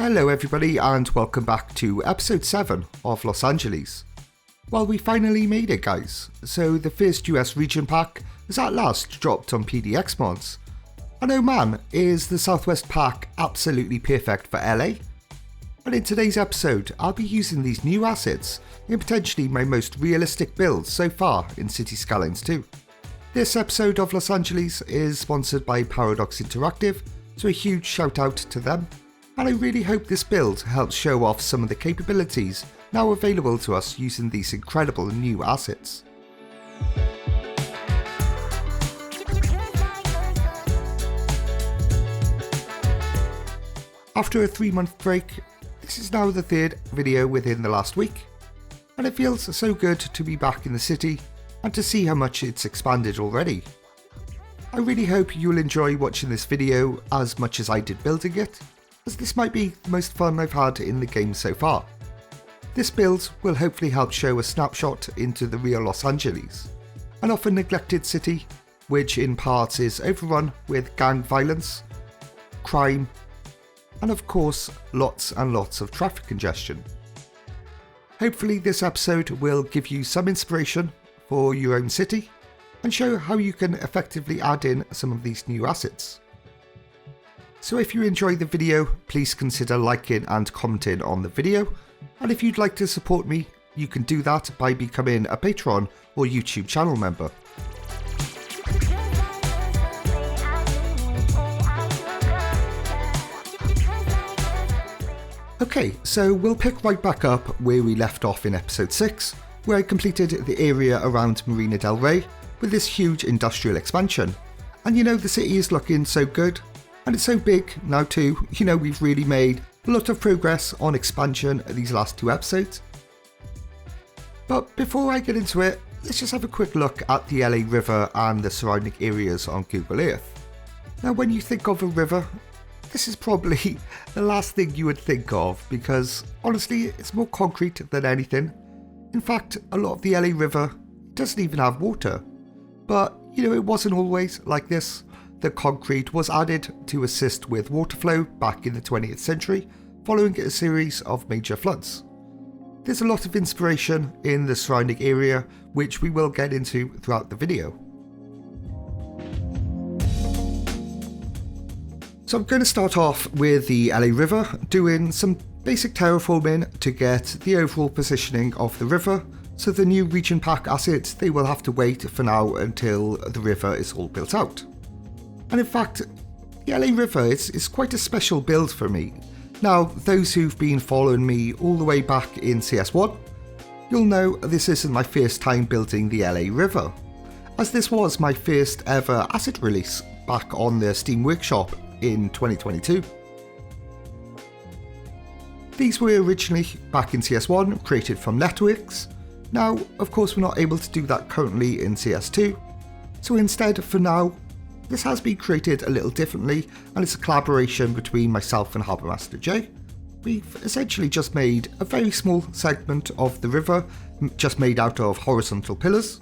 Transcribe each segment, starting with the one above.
Hello everybody and welcome back to episode 7 of Los Angeles. Well, we finally made it, guys. So the first US region pack has at last dropped on PDX mods. And oh man, is the Southwest pack absolutely perfect for LA? And in today's episode, I'll be using these new assets in potentially my most realistic builds so far in City Skylines 2. This episode of Los Angeles is sponsored by Paradox Interactive, so a huge shout out to them. And I really hope this build helps show off some of the capabilities now available to us using these incredible new assets. After a 3-month break, this is now the third video within the last week, and it feels so good to be back in the city and to see how much it's expanded already. I really hope you'll enjoy watching this video as much as I did building it, as this might be the most fun I've had in the game so far. This build will hopefully help show a snapshot into the real Los Angeles, an often neglected city which in parts is overrun with gang violence, crime, and of course lots and lots of traffic congestion. Hopefully this episode will give you some inspiration for your own city and show how you can effectively add in some of these new assets. So if you enjoy the video, please consider liking and commenting on the video, and if you'd like to support me, you can do that by becoming a Patreon or YouTube channel member. Okay, so we'll pick right back up where we left off in episode 6, where I completed the area around Marina del Rey with this huge industrial expansion. And you know, the city is looking so good. And it's so big now too, you know, we've really made a lot of progress on expansion these last 2 episodes. But before I get into it, let's just have a quick look at the LA River and the surrounding areas on Google Earth. Now when you think of a river, this is probably the last thing you would think of, because honestly it's more concrete than anything. In fact, a lot of the LA River doesn't even have water. But you know, it wasn't always like this. The concrete was added to assist with water flow back in the 20th century, following a series of major floods. There's a lot of inspiration in the surrounding area, which we will get into throughout the video. So I'm going to start off with the LA River, doing some basic terraforming to get the overall positioning of the river. So the new region pack assets, they will have to wait for now until the river is all built out. And in fact, the LA River is quite a special build for me. Now, those who've been following me all the way back in CS1, you'll know this isn't my first time building the LA River, as this was my first ever asset release back on the Steam Workshop in 2022. These were originally, back in CS1, created from networks. Now, of course, we're not able to do that currently in CS2, so instead, for now, this has been created a little differently, and it's a collaboration between myself and Harbourmaster Jay. We've essentially just made a very small segment of the river, just made out of horizontal pillars,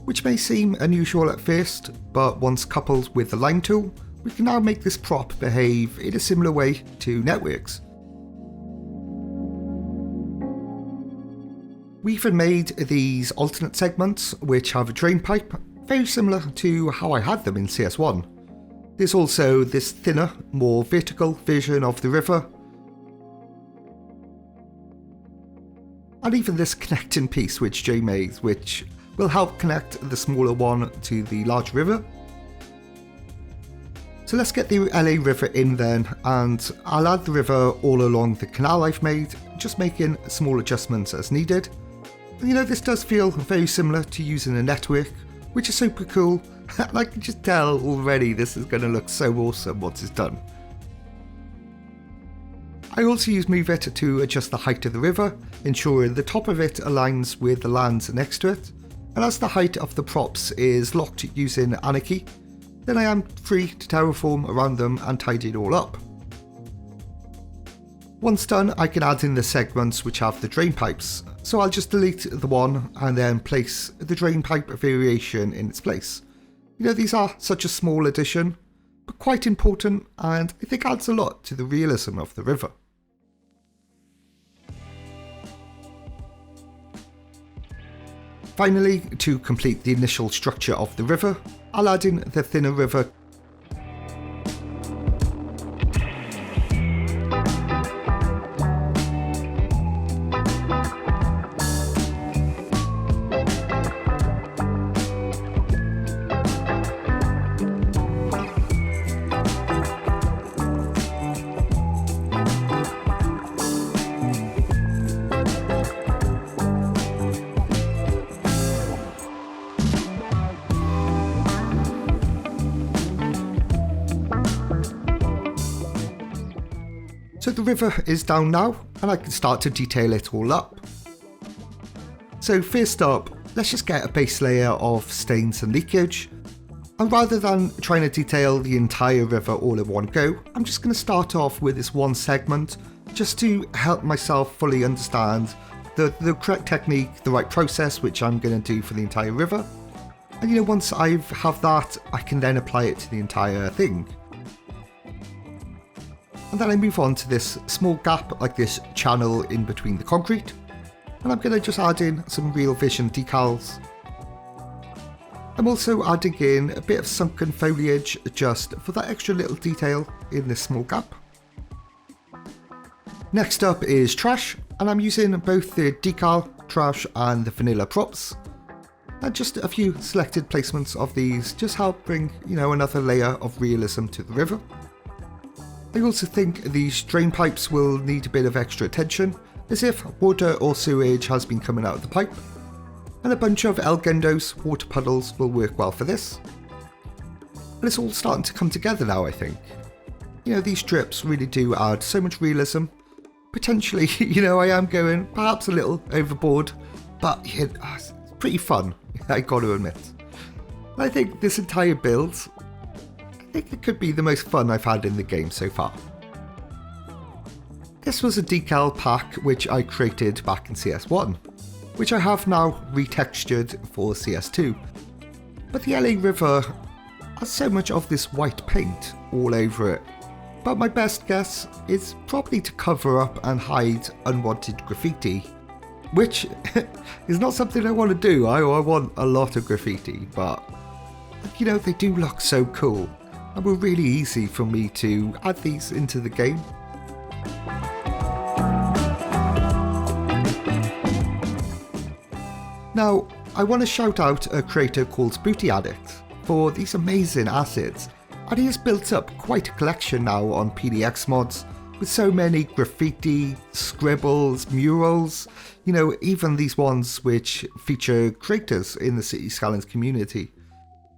which may seem unusual at first, but once coupled with the line tool, we can now make this prop behave in a similar way to networks. We even made these alternate segments which have a drain pipe, very similar to how I had them in CS1. There's also this thinner, more vertical version of the river, and even this connecting piece which Jay made, which will help connect the smaller one to the large river. So let's get the LA River in then, and I'll add the river all along the canal I've made, just making small adjustments as needed. And you know, this does feel very similar to using a network, which is super cool, and I can just tell already this is going to look so awesome once it's done. I also use Move It to adjust the height of the river, ensuring the top of it aligns with the land next to it, and as the height of the props is locked using Anarchy, then I am free to terraform around them and tidy it all up. Once done, I can add in the segments which have the drain pipes, so I'll just delete the one and then place the drain pipe variation in its place. You know, these are such a small addition, but quite important, and I think adds a lot to the realism of the river. Finally, to complete the initial structure of the river, I'll add in the thinner river. So the river is down now, and I can start to detail it all up. So first up, let's just get a base layer of stains and leakage. And rather than trying to detail the entire river all in one go, I'm just going to start off with this one segment, just to help myself fully understand the correct technique, the right process, which I'm going to do for the entire river. And once I have that, I can then apply it to the entire thing. And then I move on to this small gap, like this channel in between the concrete. And I'm going to just add in some Real Vision decals. I'm also adding in a bit of sunken foliage just for that extra little detail in this small gap. Next up is trash, and I'm using both the decal trash and the vanilla props. And just a few selected placements of these just help bring, another layer of realism to the river. I also think these drain pipes will need a bit of extra attention, as if water or sewage has been coming out of the pipe. And a bunch of El Gendo's water puddles will work well for this. But it's all starting to come together now, I think. These strips really do add so much realism. Potentially, I am going perhaps a little overboard, but it's pretty fun, I gotta admit. And I think this entire build, I think it could be the most fun I've had in the game so far. This was a decal pack which I created back in CS1, which I have now retextured for CS2. But the LA River has so much of this white paint all over it. But my best guess is probably to cover up and hide unwanted graffiti, which is not something I want to do. I want a lot of graffiti, but they do look so cool. And were really easy for me to add these into the game. Now, I want to shout out a creator called Booty Addict for these amazing assets, and he has built up quite a collection now on PDX mods with so many graffiti, scribbles, murals, even these ones which feature creators in the City Skylines community.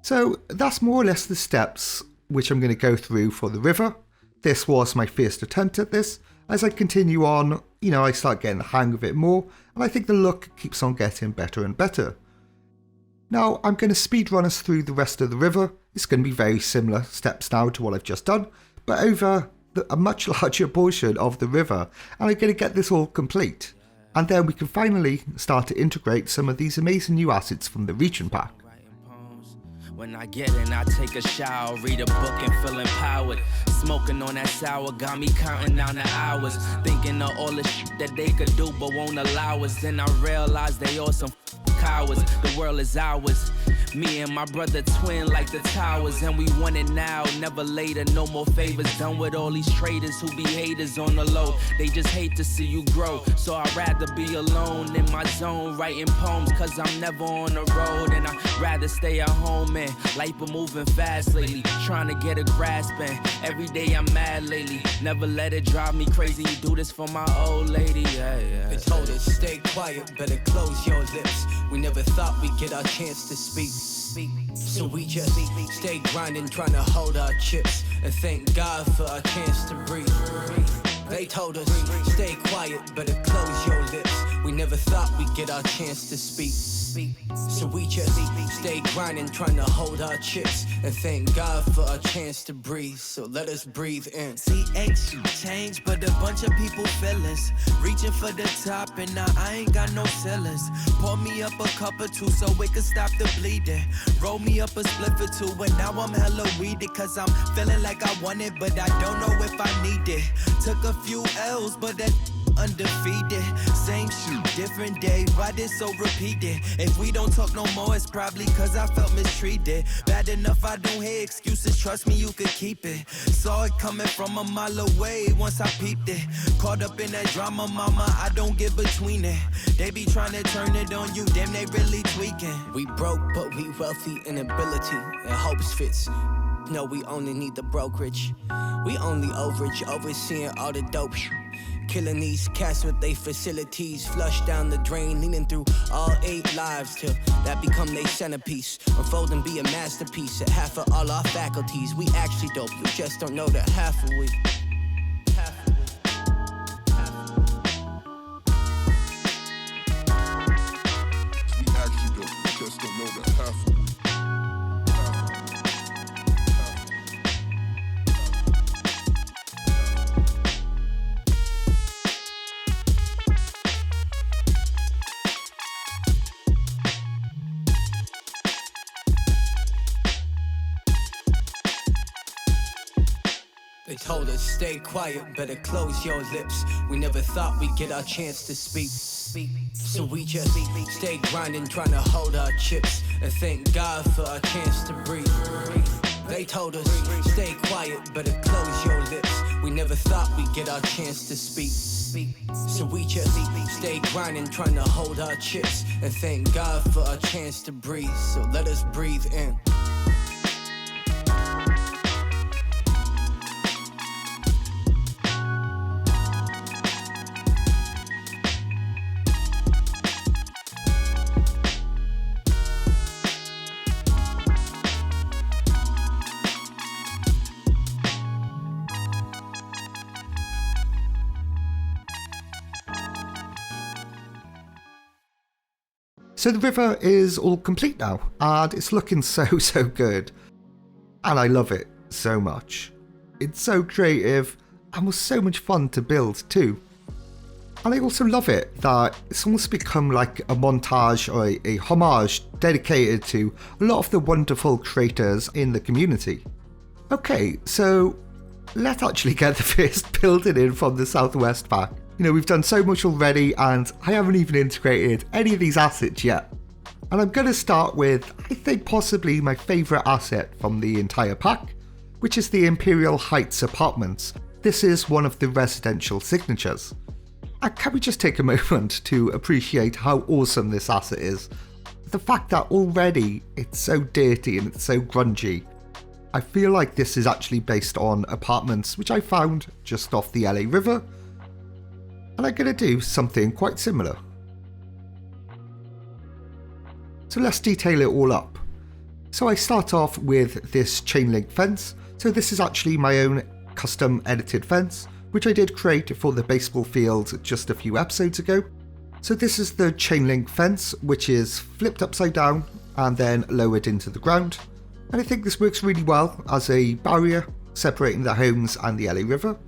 So that's more or less the steps which I'm going to go through for the river. This was my first attempt at this. As I continue on, I start getting the hang of it more, and I think the look keeps on getting better and better. Now, I'm going to speedrun us through the rest of the river. It's going to be very similar steps now to what I've just done, but over a much larger portion of the river, and I'm going to get this all complete. And then we can finally start to integrate some of these amazing new assets from the region pack. When I get in, I take a shower, read a book and feel empowered. Smoking on that sour got me counting down the hours. Thinking of all the shit that they could do but won't allow us. Then I realize they all some cowards. The world is ours. Me and my brother twin like the towers, and we want it now, never later, no more favors. Done with all these traitors who be haters on the low. They just hate to see you grow, so I'd rather be alone in my zone, writing poems, cause I'm never on the road. And I'd rather stay at home, and life been moving fast lately, trying to get a grasp, and every day I'm mad lately. Never let it drive me crazy, you do this for my old lady, yeah. They told us stay quiet, better close your lips. We never thought we'd get our chance to speak. So we just stay grinding, trying to hold our chips, and thank God for our chance to breathe. They told us stay quiet, better close your lips. We never thought we'd get our chance to speak. So we just stay grinding, trying to hold our chips, and thank God for our chance to breathe. So let us breathe in. CX, you change, but a bunch of people feelings. Reaching for the top, and now I ain't got no ceilings. Pour me up a cup or two so it can stop the bleeding. Roll me up a split or two, and now I'm hella weeded. Cause I'm feeling like I want it, but I don't know if I need it. Took a few L's, but that undefeated. Same shit, different day, why this so repeated? If we don't talk no more, it's probably cause I felt mistreated. Bad enough I don't hear excuses, trust me you could keep it. Saw it coming from a mile away once I peeped it. Caught up in that drama, mama, I don't get between it. They be trying to turn it on you, damn they really tweaking. We broke but we wealthy in ability and hopes fits. No, we only need the brokerage. We only overage, overseeing all the dope. Killing these cats with they facilities. Flush down the drain, leaning through all 8 lives till that become they centerpiece. Unfold and be a masterpiece at half of all our faculties. We actually dope, you just don't know the half of we. We actually dope, you just don't know the half of we. They told us stay quiet, better close your lips. We never thought we'd get our chance to speak. So we just stay grinding, trying to hold our chips and thank God for our chance to breathe. They told us stay quiet, better close your lips. We never thought we'd get our chance to speak. So we just stay grinding, trying to hold our chips and thank God for our chance to breathe. So let us breathe in. So the river is all complete now, and it's looking so good. And I love it so much. It's so creative and was so much fun to build too. And I also love it that it's almost become like a montage or a homage dedicated to a lot of the wonderful creators in the community. Okay, so let's actually get the first building in from the Southwest pack. You know, we've done so much already and I haven't even integrated any of these assets yet. And I'm going to start with, I think possibly my favourite asset from the entire pack, which is the Imperial Heights apartments. This is one of the residential signatures. And can we just take a moment to appreciate how awesome this asset is? The fact that already it's so dirty and it's so grungy. I feel like this is actually based on apartments which I found just off the LA River. And I'm going to do something quite similar. So let's detail it all up. So I start off with this chain link fence. So this is actually my own custom edited fence, which I did create for the baseball field just a few episodes ago. So this is the chain link fence, which is flipped upside down and then lowered into the ground. And I think this works really well as a barrier separating the homes and the LA River.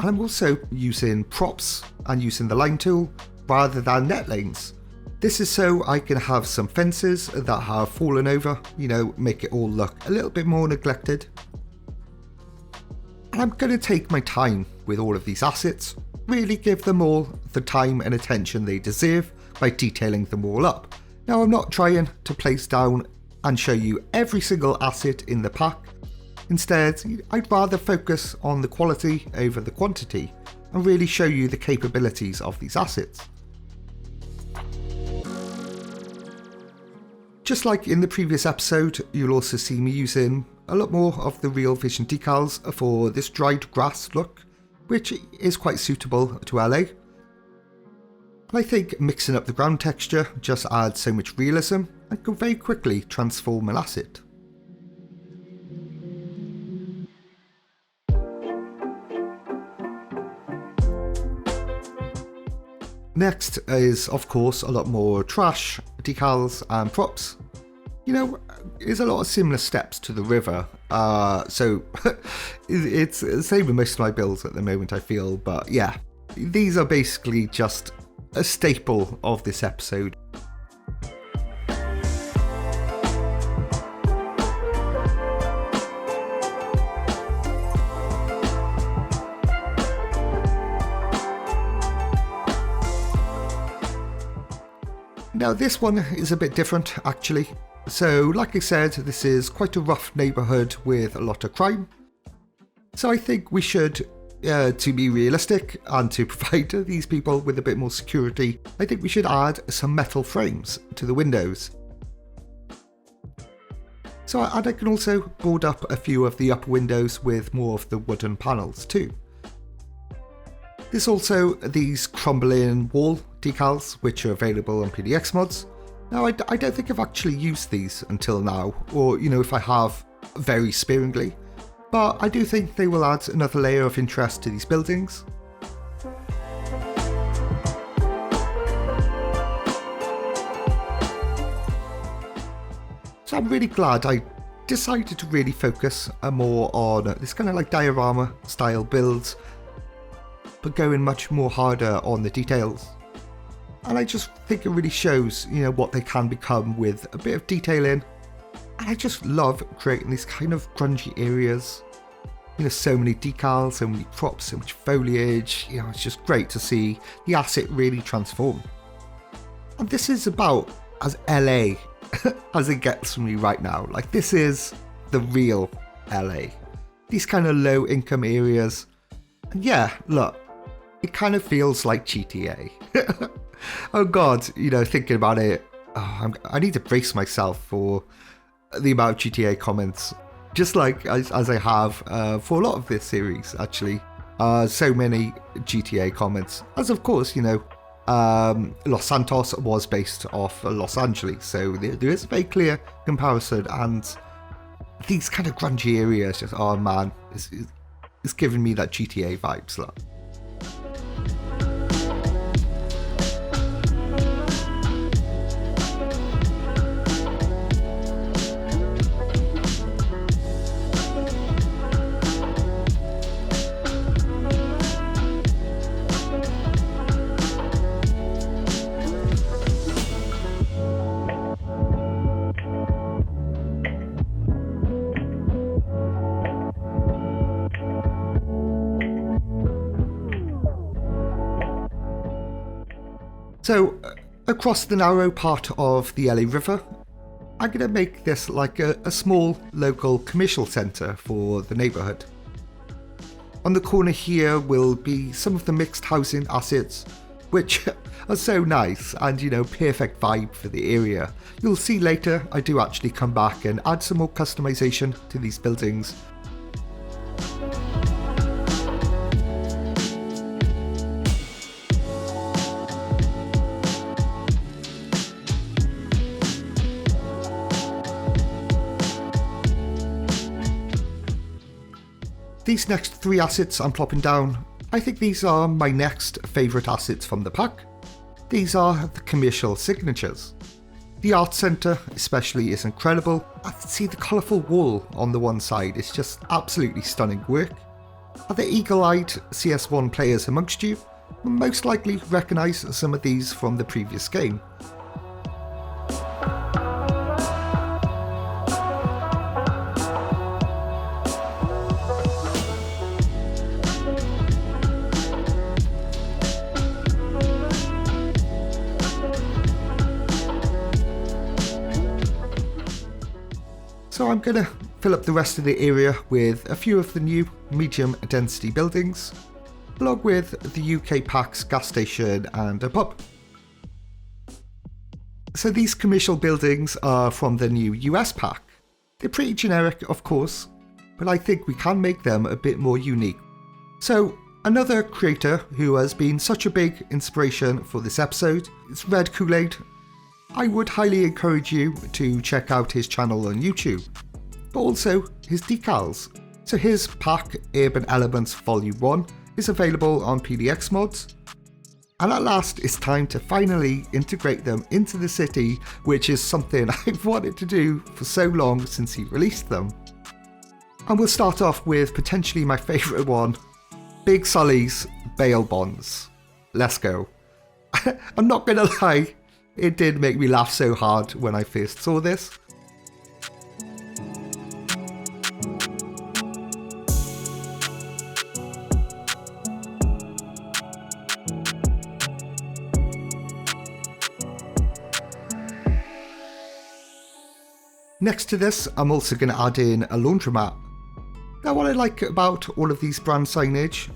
And I'm also using props and using the line tool rather than net lanes. This is so I can have some fences that have fallen over, you know, make it all look a little bit more neglected. And I'm going to take my time with all of these assets, really give them all the time and attention they deserve by detailing them all up. Now I'm not trying to place down and show you every single asset in the pack. Instead, I'd rather focus on the quality over the quantity and really show you the capabilities of these assets. Just like in the previous episode, you'll also see me using a lot more of the Real Vision decals for this dried grass look, which is quite suitable to LA. And I think mixing up the ground texture just adds so much realism and can very quickly transform an asset. Next is, of course, a lot more trash, decals and props. You know, there's a lot of similar steps to the river, so it's the same with most of my builds at the moment, I feel, but yeah, these are basically just a staple of this episode. Now this one is a bit different actually. So like I said, this is quite a rough neighbourhood with a lot of crime. So I think we should, to be realistic and to provide these people with a bit more security, I think we should add some metal frames to the windows. So I can also board up a few of the upper windows with more of the wooden panels too. There's also these crumbling wall decals which are available on PDX mods. Now I don't think I've actually used these until now, or if I have, very sparingly, but I do think they will add another layer of interest to these buildings. So I'm really glad I decided to really focus more on this kind of like diorama style builds, but going much more harder on the details. And I just think it really shows, what they can become with a bit of detailing. And I just love creating these kind of grungy areas. So many decals, so many props, so much foliage. It's just great to see the asset really transform. And this is about as LA as it gets for me right now. Like, this is the real LA. These kind of low income areas. And yeah, look, it kind of feels like GTA. Oh god, thinking about it, I need to brace myself for the amount of GTA comments, just like as I have for a lot of this series actually. So many GTA comments, as of course, Los Santos was based off Los Angeles, so there is a very clear comparison, and these kind of grungy areas, just, oh man, it's giving me that GTA vibes. Look. So, across the narrow part of the LA River, I'm going to make this like a small local commercial centre for the neighbourhood. On the corner here will be some of the mixed housing assets, which are so nice and, perfect vibe for the area. You'll see later I do actually come back and add some more customization to these buildings. These next 3 assets I'm plopping down, I think these are my next favourite assets from the pack. These are the commercial signatures. The art centre especially is incredible. I can see the colourful wall on the one side, it's just absolutely stunning work. Are there eagle-eyed CS1 players amongst you? Will most likely recognise some of these from the previous game. So I'm going to fill up the rest of the area with a few of the new medium density buildings, along with the UK PAX gas station and a pub. So these commercial buildings are from the new US pack. They're pretty generic, of course, but I think we can make them a bit more unique. So another creator who has been such a big inspiration for this episode is Red Kool-Aid. I would highly encourage you to check out his channel on YouTube, but also his decals. So his pack, Urban Elements Volume 1, is available on PDX mods. And at last, it's time to finally integrate them into the city, which is something I've wanted to do for so long since he released them. And we'll start off with potentially my favourite one, Big Sully's bail bonds. Let's go. I'm not gonna lie, it did make me laugh so hard when I first saw this. Next to this, I'm also going to add in a laundromat. Now what I like about all of these brand signage,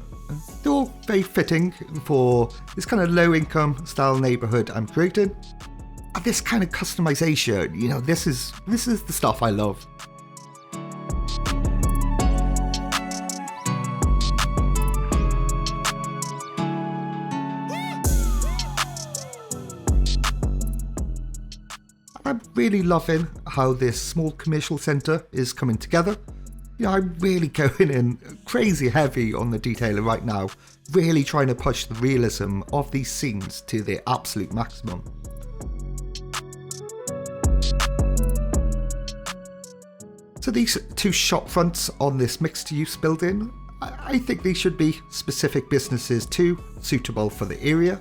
they're all very fitting for this kind of low income style neighbourhood I'm creating. And this kind of customization, you know, this is the stuff I love. I'm really loving how this small commercial centre is coming together. You know, I'm really going in crazy heavy on the detailing right now, really trying to push the realism of these scenes to their absolute maximum. So these two shop fronts on this mixed use building, I think these should be specific businesses too, suitable for the area.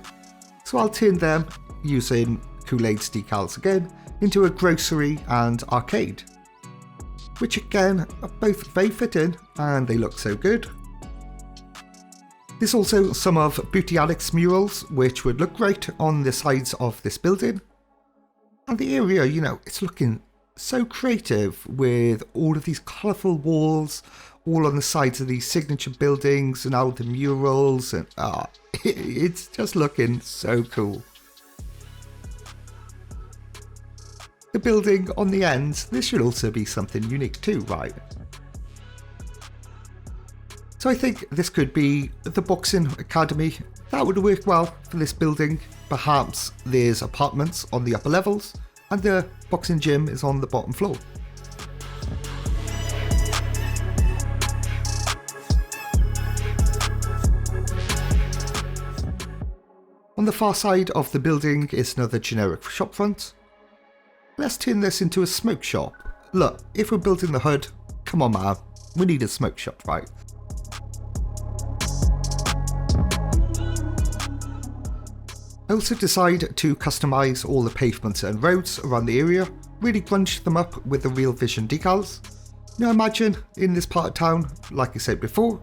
So I'll turn them, using Kool-Aid's decals again, into a grocery and arcade, which again are both very fitting and they look so good. There's also some of Booty Addict's murals which would look great on the sides of this building. And the area, you know, it's looking so creative with all of these colourful walls all on the sides of these signature buildings and all the murals, and it's just looking so cool. The building on the ends, this should also be something unique too, right? So I think this could be the Boxing Academy. That would work well for this building. Perhaps there's apartments on the upper levels and the boxing gym is on the bottom floor. On the far side of the building is another generic shopfront. Let's turn this into a smoke shop. Look, if we're building the hood, come on man, we need a smoke shop, right? I also decide to customise all the pavements and roads around the area, really grunge them up with the Real Vision decals. Now imagine in this part of town, like I said before,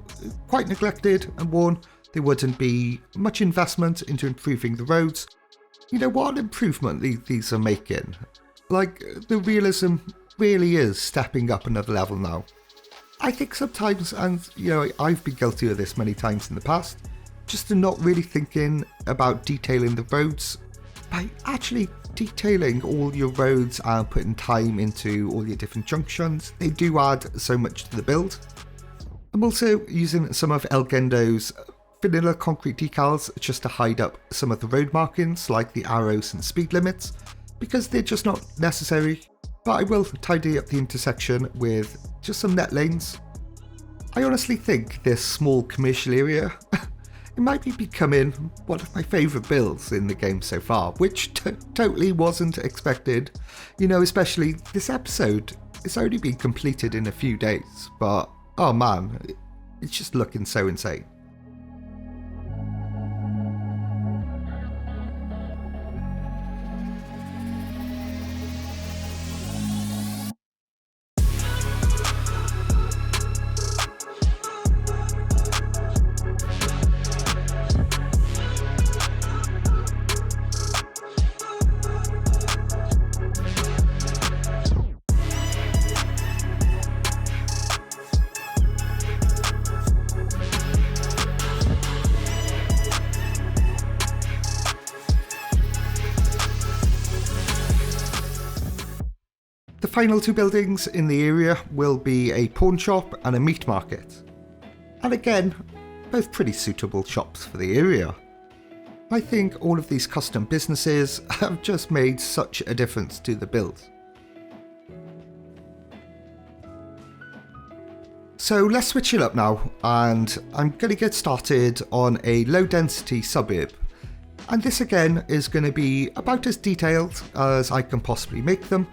quite neglected and worn, there wouldn't be much investment into improving the roads. You know what an improvement these are making. Like, the realism really is stepping up another level now. I think sometimes, and you know, I've been guilty of this many times in the past, just not really thinking about detailing the roads. By actually detailing all your roads and putting time into all your different junctions, they do add so much to the build. I'm also using some of El Gendo's vanilla concrete decals just to hide up some of the road markings like the arrows and speed limits, because they're just not necessary, but I will tidy up the intersection with just some net lanes. I honestly think this small commercial area, it might be becoming one of my favourite builds in the game so far, which totally wasn't expected, you know, especially this episode. It's only been completed in a few days, but oh man, it's just looking so insane. The final two buildings in the area will be a pawn shop and a meat market. And again, both pretty suitable shops for the area. I think all of these custom businesses have just made such a difference to the build. So let's switch it up now, and I'm going to get started on a low density suburb. And this again is going to be about as detailed as I can possibly make them.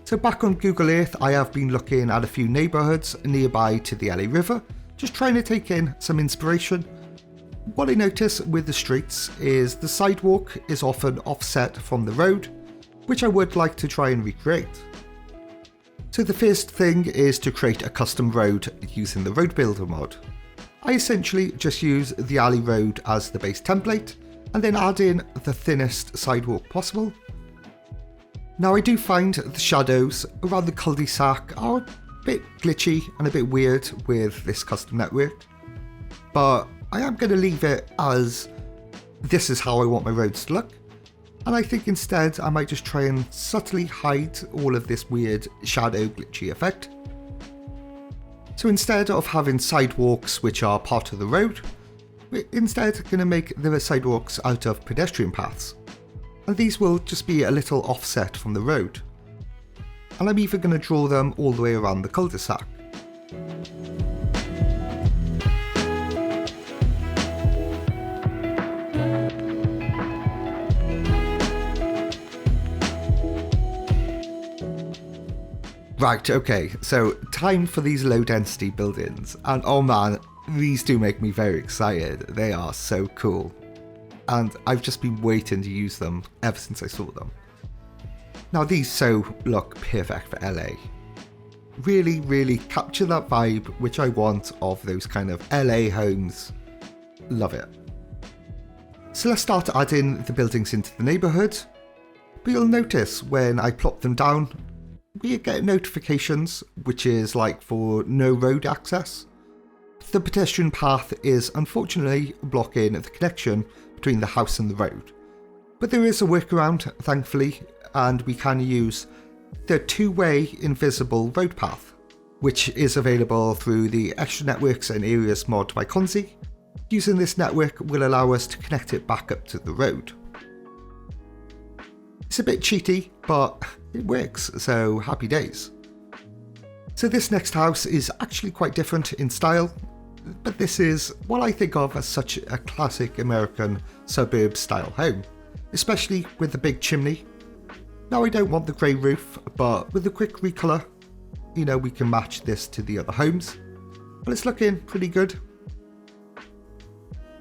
So back on Google Earth, I have been looking at a few neighbourhoods nearby to the LA River, just trying to take in some inspiration. What I notice with the streets is the sidewalk is often offset from the road, which I would like to try and recreate. So the first thing is to create a custom road using the Road Builder mod. I essentially just use the alley road as the base template, and then add in the thinnest sidewalk possible. Now I do find the shadows around the cul-de-sac are a bit glitchy and a bit weird with this custom network, but I am going to leave it as this is how I want my roads to look, and I think instead I might just try and subtly hide all of this weird shadow glitchy effect. So instead of having sidewalks which are part of the road, we're instead going to make the sidewalks out of pedestrian paths, and these will just be a little offset from the road, and I'm even going to draw them all the way around the cul-de-sac. Right, okay, so time for these low density buildings, and oh man, these do make me very excited. They are so cool, and I've just been waiting to use them ever since I saw them. Now these so look perfect for LA. Really capture that vibe which I want of those kind of LA homes. Love it. So let's start adding the buildings into the neighbourhood, but you'll notice when I plop them down, we get notifications, which is like for no road access. The pedestrian path is unfortunately blocking the connection between the house and the road. But there is a workaround, thankfully, and we can use the two-way invisible road path, which is available through the Extra Networks and Areas mod by Konzi. Using this network will allow us to connect it back up to the road. It's a bit cheaty, but it works, so happy days. So this next house is actually quite different in style, but this is what I think of as such a classic American suburb style home, especially with the big chimney. Now I don't want the grey roof, but with a quick recolour, you know, we can match this to the other homes, but it's looking pretty good.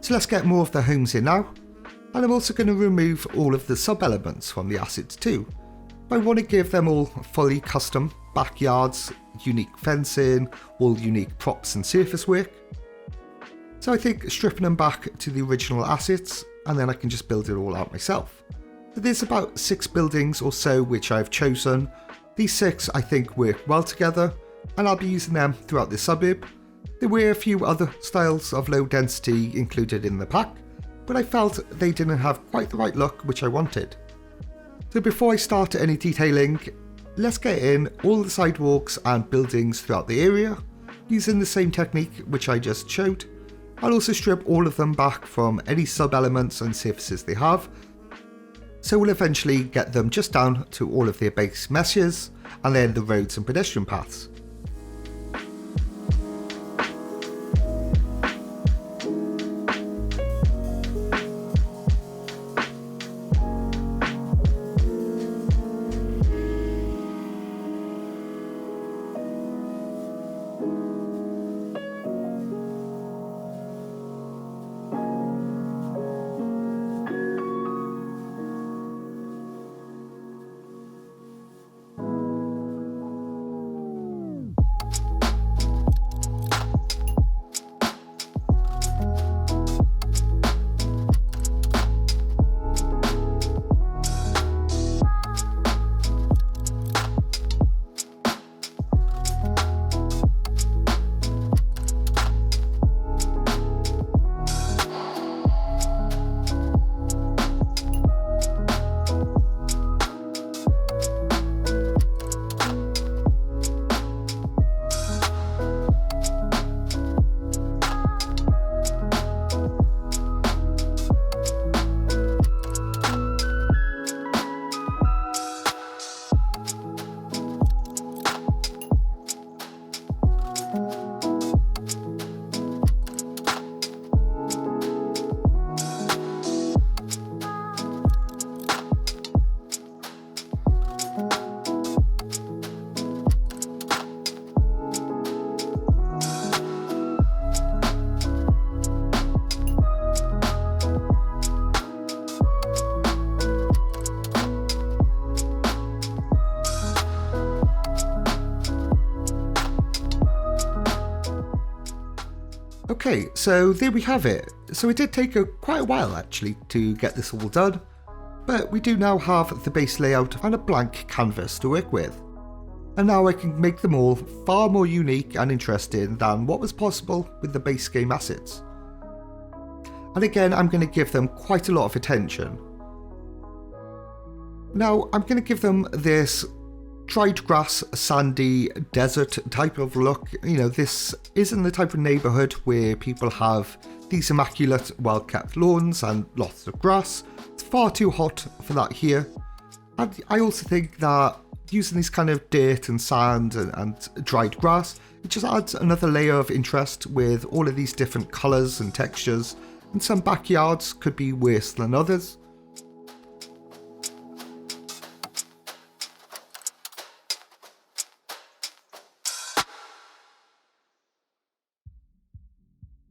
So let's get more of the homes in now. And I'm also going to remove all of the sub-elements from the assets too. I want to give them all fully custom backyards, unique fencing, all unique props and surface work. So I think stripping them back to the original assets, and then I can just build it all out myself. There's about 6 buildings or so which I've chosen. These 6 I think work well together, and I'll be using them throughout the suburb. There were a few other styles of low density included in the pack, but I felt they didn't have quite the right look which I wanted. So before I start any detailing, let's get in all the sidewalks and buildings throughout the area, using the same technique which I just showed. I'll also strip all of them back from any sub-elements and surfaces they have, so we'll eventually get them just down to all of their base meshes, and then the roads and pedestrian paths. Okay, so there we have it. So it did take quite a while actually to get this all done, But we do now have the base layout and a blank canvas to work with. And now I can make them all far more unique and interesting than what was possible with the base game assets. And again, I'm going to give them quite a lot of attention. Now, I'm going to give them this dried grass, sandy, desert type of look. You know, this isn't the type of neighbourhood where people have these immaculate, well-kept lawns and lots of grass. It's far too hot for that here. And I also think that using this kind of dirt and sand and dried grass, it just adds another layer of interest with all of these different colours and textures, and some backyards could be worse than others.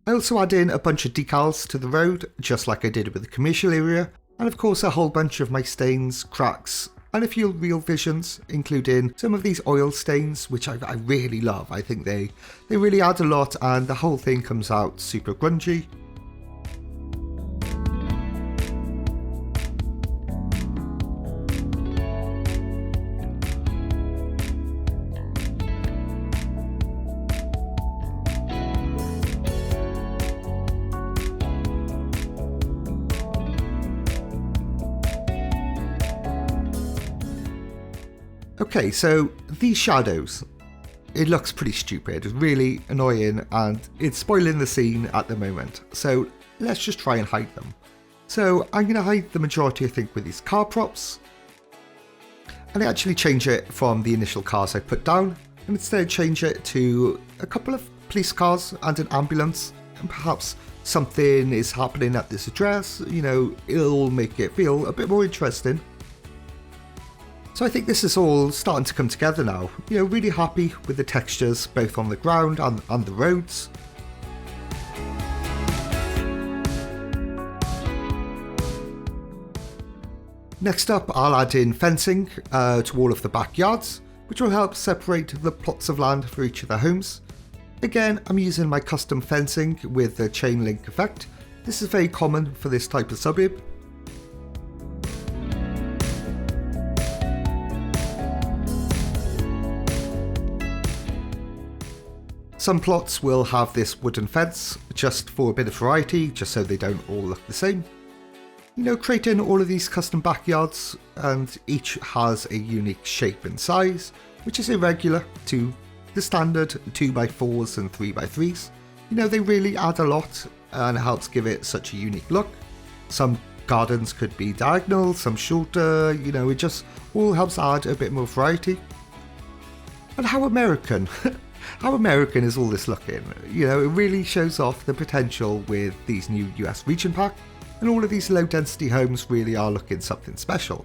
I also add in a bunch of decals to the road, just like I did with the commercial area, and of course a whole bunch of my stains, cracks, and a few real visions, including some of these oil stains, which I really love. I think they really add a lot, and the whole thing comes out super grungy. Okay, so these shadows, it looks pretty stupid, really annoying, and it's spoiling the scene at the moment. So let's just try and hide them. So I'm going to hide the majority, I think, with these car props. And I actually change it from the initial cars I put down, and instead change it to a couple of police cars and an ambulance. And perhaps something is happening at this address, you know, it'll make it feel a bit more interesting. So I think this is all starting to come together now. You know, really happy with the textures both on the ground and on the roads. Next up, I'll add in fencing to all of the backyards, which will help separate the plots of land for each of the homes. Again, I'm using my custom fencing with the chain link effect. This is very common for this type of suburb. Some plots will have this wooden fence, just for a bit of variety, just so they don't all look the same. You know, creating all of these custom backyards, and each has a unique shape and size, which is irregular to the standard 2x4s and 3x3s. You know, they really add a lot, and it helps give it such a unique look. Some gardens could be diagonal, some shorter, you know, it just all helps add a bit more variety. And how American? How American is all this looking? You know, it really shows off the potential with these new US region pack, and all of these low density homes really are looking something special.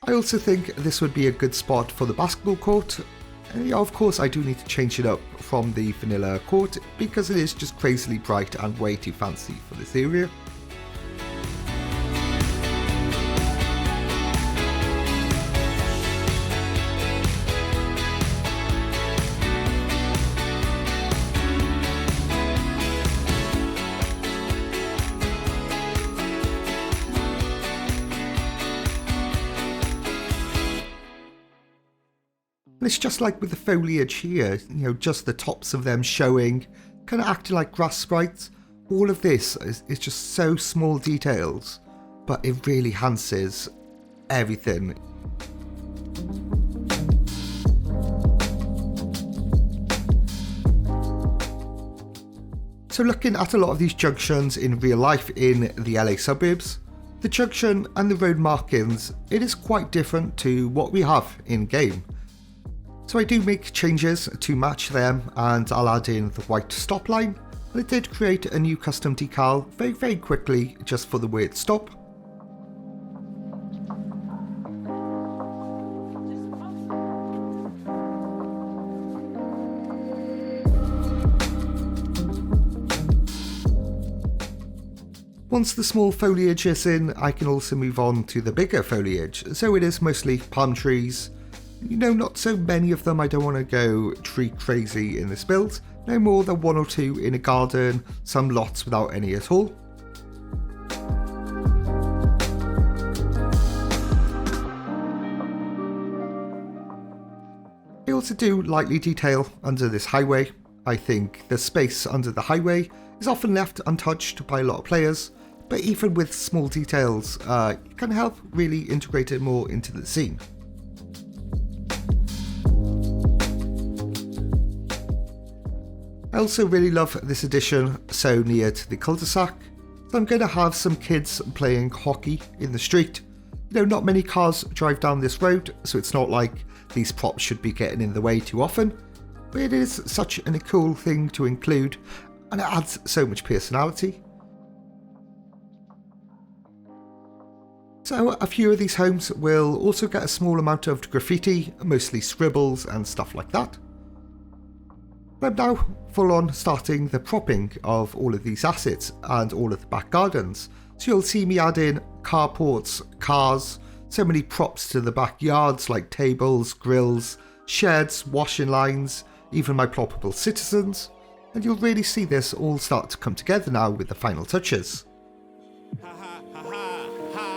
I also think this would be a good spot for the basketball court. And yeah, of course I do need to change it up from the vanilla court because it is just crazily bright and way too fancy for this area. And it's just like with the foliage here, you know, just the tops of them showing, kind of acting like grass sprites. All of this is just so small details, but it really enhances everything. So looking at a lot of these junctions in real life in the LA suburbs, the junction and the road markings, it is quite different to what we have in game. So I do make changes to match them, and I'll add in the white stop line, and I did create a new custom decal very quickly just for the word stop. Once the small foliage is in, I can also move on to the bigger foliage, so it is mostly palm trees. Not so many of them, I don't want to go tree crazy in this build, no more than 1 or 2 in a garden, some lots without any at all. I also do lightly detail under this highway. I think the space under the highway is often left untouched by a lot of players, but even with small details, it can help really integrate it more into the scene. I also really love this addition so near to the cul-de-sac, so I'm going to have some kids playing hockey in the street. Not many cars drive down this road, so it's not like these props should be getting in the way too often, but it is such a cool thing to include, and it adds so much personality. So a few of these homes will also get a small amount of graffiti, mostly scribbles and stuff like that. I'm now full on starting the propping of all of these assets and all of the back gardens. So you'll see me add in carports, cars, so many props to the backyards like tables, grills, sheds, washing lines, even my ploppable citizens. And you'll really see this all start to come together now with the final touches.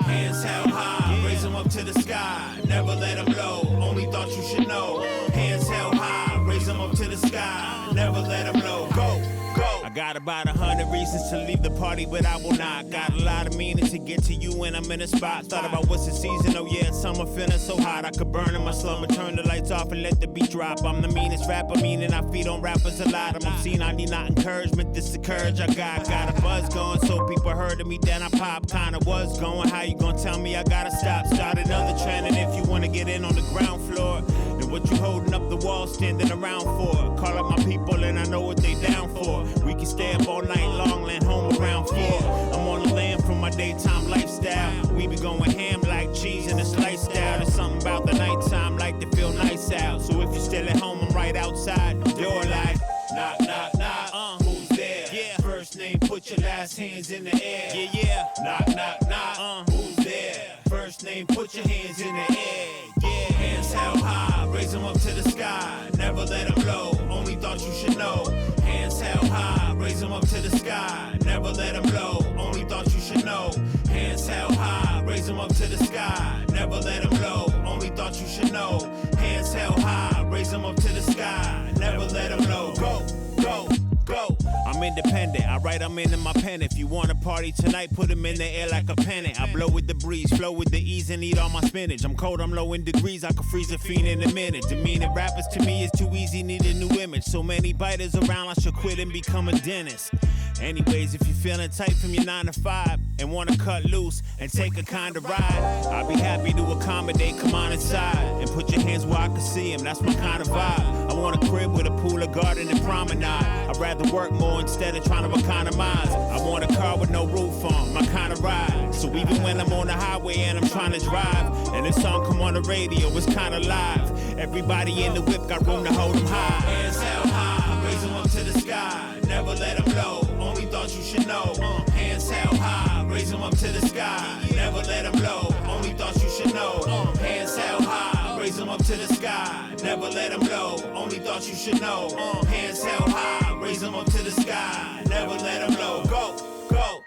Hands held high, raise them up to the sky, never let them low, only thought you should know. Hands held high, raise them up to the sky, never let them low. Go, go. I got about 100 reasons to leave the party, but I will not. Got a lot of meaning to get to you when I'm in a spot. Thought about what's the season, oh yeah, it's summer, feeling so hot. I could burn in my slumber, turn the lights off and let the beat drop. I'm the meanest rapper, meaning I feed on rappers a lot. I'm obscene, I need not encouragement, this the courage I got. Got a buzz going, so people heard of me, then I pop. Kinda was going, how you gonna tell me I gotta stop? Start another trend, and if you wanna get in on the ground floor, then what you holding up the wall, standing around for? Call up my people and I know what they down for. We can stay up all night long, land home around 4. I'm on the land from my daytime lifestyle. We be going ham like cheese in a slice style. There's something about the nighttime, like to feel nice out. So if you're still at home, I'm right outside the door like knock, knock, knock. Who's there? Yeah. First name, put your last hands in the air. Yeah, yeah. Knock, knock, knock. Who's there? First name, put your hands in the air. Yeah. Hands held high, raise them up to the sky. Never let them low, only thought you should know. Hands held high, raise them up to the sky. Never let them low, only thought you should know. Hands held high, raise them up to the sky. Never let them low, only thought you should know. Hands held high, raise them up to the sky. Never let them low. Go, go, go. I'm independent, I write them into my pen. If you want to party tonight, put them in the air like a pennant. I blow with the breeze, flow with the ease and eat all my spinach. I'm cold, I'm low in degrees, I can freeze a fiend in a minute. Demeaning rappers to me is too easy, need a new image. So many biters around, I should quit and become a dentist. Anyways, if you're feeling tight from your 9 to 5 and want to cut loose and take a kind of ride, I'll be happy to accommodate, come on inside and put your hands where I can see them, that's my kind of vibe. I want a crib with a pool, a garden and promenade. I'd rather work more instead of trying to economize. I want a car with no roof on, my kind of ride. So even when I'm on the highway and I'm trying to drive and this song come on the radio, it's kind of live. Everybody in the whip got room to hold them high. Hands held high, raise them up to the sky. Never let them low, only thought you should know. Hands held high, raise them up to the sky. Never let them low, only thought you should know. Hands held high, raise them up to the sky. Never let them low, only thought you should know. Hands held high, raise them up to the sky. Never let them low. Go, go.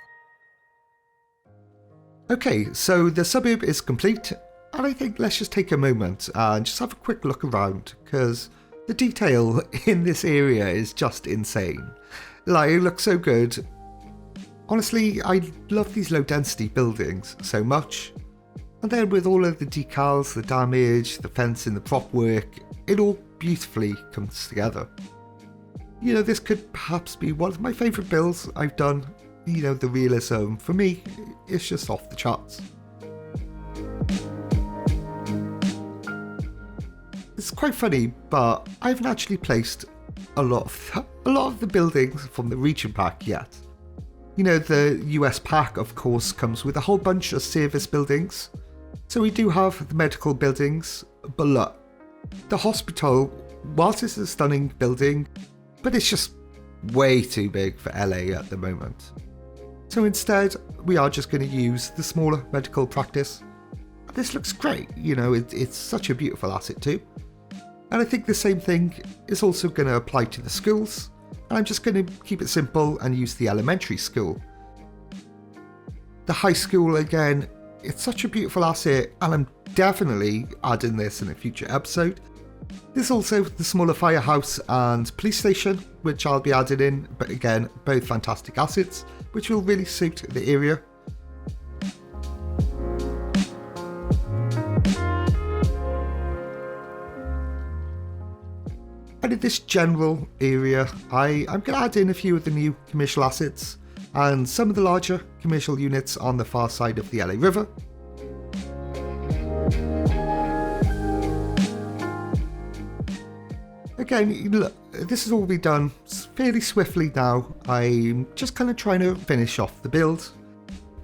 Okay, so the suburb is complete, and I think let's just take a moment and just have a quick look around, because the detail in this area is just insane. Like, it looks so good. Honestly, I love these low density buildings so much. And then with all of the decals, the damage, the fencing, the prop work, it all beautifully comes together. This could perhaps be one of my favourite builds I've done. The realism, for me, it's just off the charts. It's quite funny, but I haven't actually placed a lot of the buildings from the region pack yet. The US pack, of course, comes with a whole bunch of service buildings. So we do have the medical buildings, but look, the hospital, whilst it's a stunning building, but it's just way too big for LA at the moment. So instead, we are just going to use the smaller medical practice. This looks great, you know, it's such a beautiful asset too. And I think the same thing is also going to apply to the schools. And I'm just going to keep it simple and use the elementary school. The high school, again, it's such a beautiful asset, and I'm definitely adding this in a future episode. There's also the smaller firehouse and police station, which I'll be adding in, but again, both fantastic assets, which will really suit the area. And in this general area, I'm going to add in a few of the new commercial assets and some of the larger commercial units on the far side of the LA River. Again, look, this has all been done fairly swiftly now. I'm just kind of trying to finish off the build.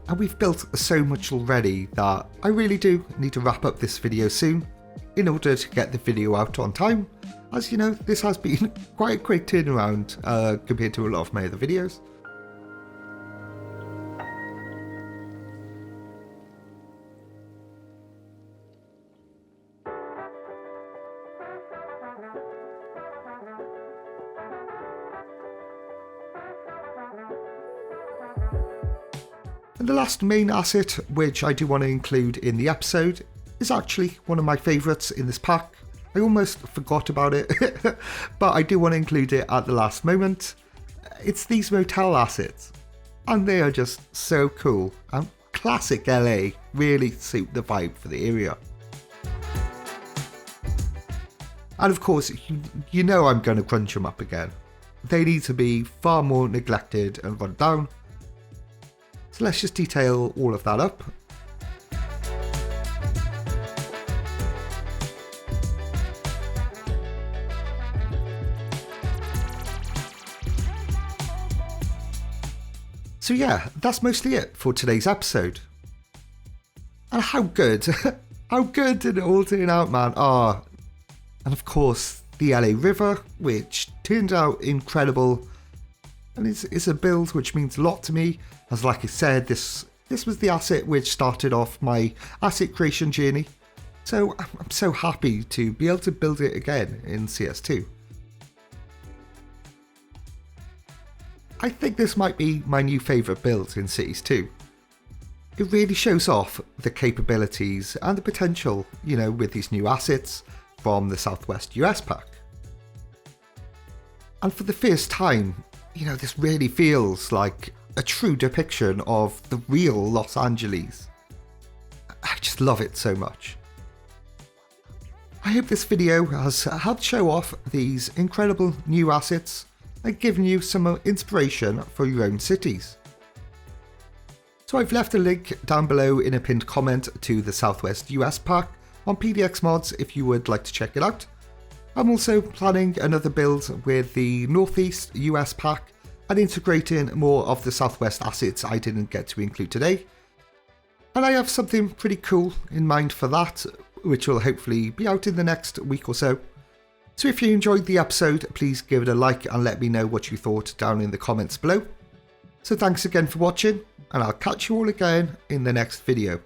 And we've built so much already that I really do need to wrap up this video soon in order to get the video out on time. As you know, this has been quite a quick turnaround compared to a lot of my other videos. And the last main asset, which I do want to include in the episode, is actually one of my favourites in this pack. I almost forgot about it, but I do want to include it at the last moment. It's these motel assets, and they are just so cool, and classic LA, really suit the vibe for the area. And of course, you know I'm going to crunch them up again. They need to be far more neglected and run down. So let's just detail all of that up. So yeah, that's mostly it for today's episode. And how good, how good did it all turn out, man? Ah, and of course the LA River, which turned out incredible. And it's a build which means a lot to me, as like I said, this was the asset which started off my asset creation journey. So I'm so happy to be able to build it again in CS2. I think this might be my new favourite build in Cities 2. It really shows off the capabilities and the potential, you know, with these new assets from the Southwest US pack. And for the first time, you know, this really feels like a true depiction of the real Los Angeles. I just love it so much. I hope this video has helped show off these incredible new assets and given you some inspiration for your own cities. So I've left a link down below in a pinned comment to the Southwest US pack on PDX Mods if you would like to check it out. I'm also planning another build with the Northeast US pack and integrating more of the Southwest assets I didn't get to include today. And I have something pretty cool in mind for that, which will hopefully be out in the next week or so. So if you enjoyed the episode, please give it a like and let me know what you thought down in the comments below. So thanks again for watching, and I'll catch you all again in the next video.